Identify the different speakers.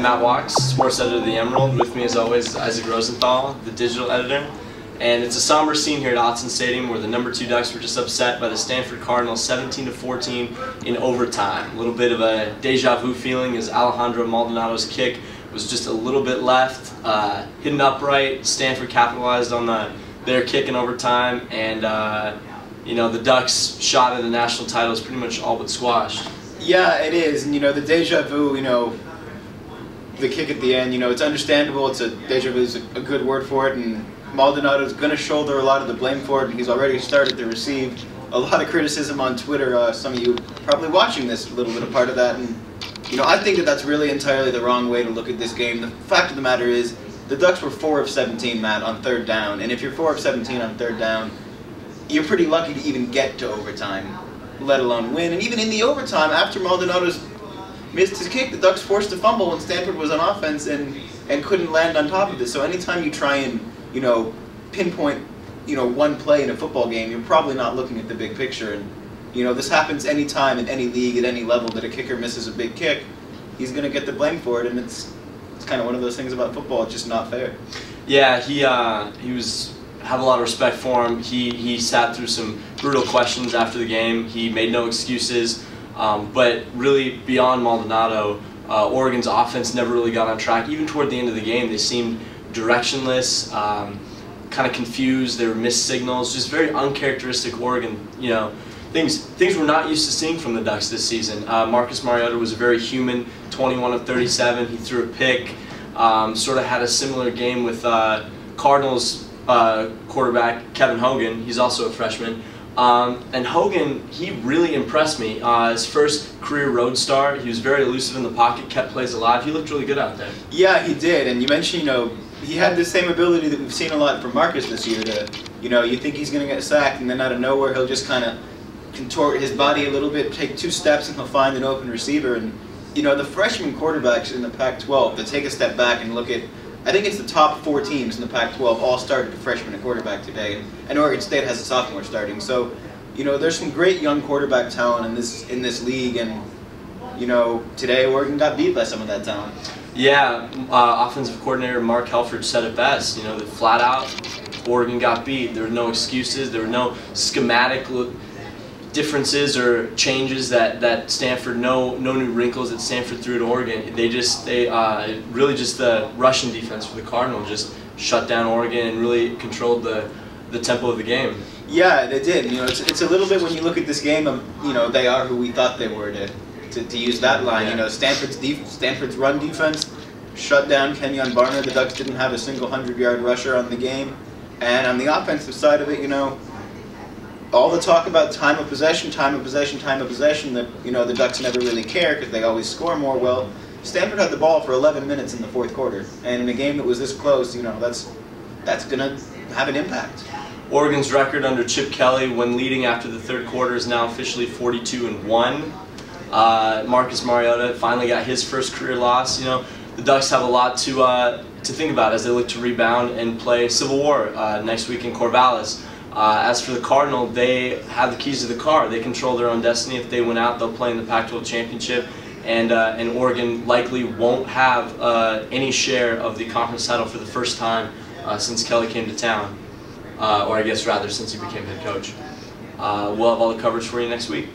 Speaker 1: Matt Walks, sports editor of the Emerald. With me as always is Isaac Rosenthal, the digital editor. And it's a somber scene here at Autzen Stadium where the #2 Ducks were just upset by the Stanford Cardinals 17-14 in overtime. A little bit of a deja vu feeling as Alejandro Maldonado's kick was just a little bit left, hidden upright. Stanford capitalized on their kick in overtime, and you know, the Ducks' shot at the national title is pretty much all but squashed.
Speaker 2: Yeah, it is, and you know, the deja vu, you know, the kick at the end, you know, it's understandable. It's deja vu is a good word for it, and Maldonado's going to shoulder a lot of the blame for it, and he's already started to receive a lot of criticism on Twitter. Some of you probably watching this, a little bit of part of that, and you know, I think that that's really entirely the wrong way to look at this game. The fact of the matter is, the Ducks were 4 of 17, Matt, on third down, and if you're 4 of 17 on third down, you're pretty lucky to even get to overtime, let alone win. And even in the overtime, after Maldonado's missed his kick, the Ducks forced a fumble when Stanford was on offense and couldn't land on top of it. So anytime you try and, you know, pinpoint, you know, one play in a football game, you're probably not looking at the big picture. And you know, this happens any time in any league at any level that a kicker misses a big kick. He's going to get the blame for it, and it's kind of one of those things about football. It's just not fair.
Speaker 1: Yeah, he have a lot of respect for him. He sat through some brutal questions after the game. He made no excuses, but really beyond Maldonado, Oregon's offense never really got on track. Even toward the end of the game, they seemed directionless, kind of confused. There were missed signals, just very uncharacteristic Oregon. You know, things we're not used to seeing from the Ducks this season. Marcus Mariota was a very human, 21 of 37. He threw a pick. Sort of had a similar game with Cardinals quarterback Kevin Hogan. He's also a freshman. And Hogan, he really impressed me. His first career road star, he was very elusive in the pocket, kept plays alive. He looked really good out there.
Speaker 2: Yeah, he did. And you mentioned, you know, he had the same ability that we've seen a lot from Marcus this year. To, you know, you think he's going to get sacked, and then out of nowhere he'll just kind of contort his body a little bit, take 2 steps, and he'll find an open receiver. And you know, the freshman quarterbacks in the Pac-12 that take a step back and look at, I think it's the top 4 teams in the Pac-12 all started a freshman at quarterback today, and Oregon State has a sophomore starting. So, you know, there's some great young quarterback talent in this league, and you know, today Oregon got beat by some of that talent.
Speaker 1: Yeah, offensive coordinator Mark Helford said it best. You know, that flat out Oregon got beat. There were no excuses. There were no schematic differences or changes that Stanford, no new wrinkles that Stanford threw to Oregon. They really just the Russian defense for the Cardinals just shut down Oregon and really controlled the tempo of the game.
Speaker 2: Yeah, they did. You know, it's a little bit when you look at this game of, you know, they are who we thought they were, to use that line.
Speaker 1: Yeah.
Speaker 2: You know, Stanford's run defense shut down Kenyon Barner. The Ducks didn't have a single 100-yard rusher on the game, and on the offensive side of it, you know, all the talk about time of possession, that, you know, the Ducks never really care because they always score more. Well, Stanford had the ball for 11 minutes in the 4th quarter, and in a game that was this close, you know, that's going to have an impact.
Speaker 1: Oregon's record under Chip Kelly when leading after the 3rd quarter is now officially 42-1. Marcus Mariota finally got his first career loss. You know, the Ducks have a lot to think about as they look to rebound and play Civil War next week in Corvallis. As for the Cardinal, they have the keys to the car. They control their own destiny. If they win out, they'll play in the Pac-12 championship, and Oregon likely won't have any share of the conference title for the first time since Kelly came to town, or I guess rather since he became head coach. We'll have all the coverage for you next week.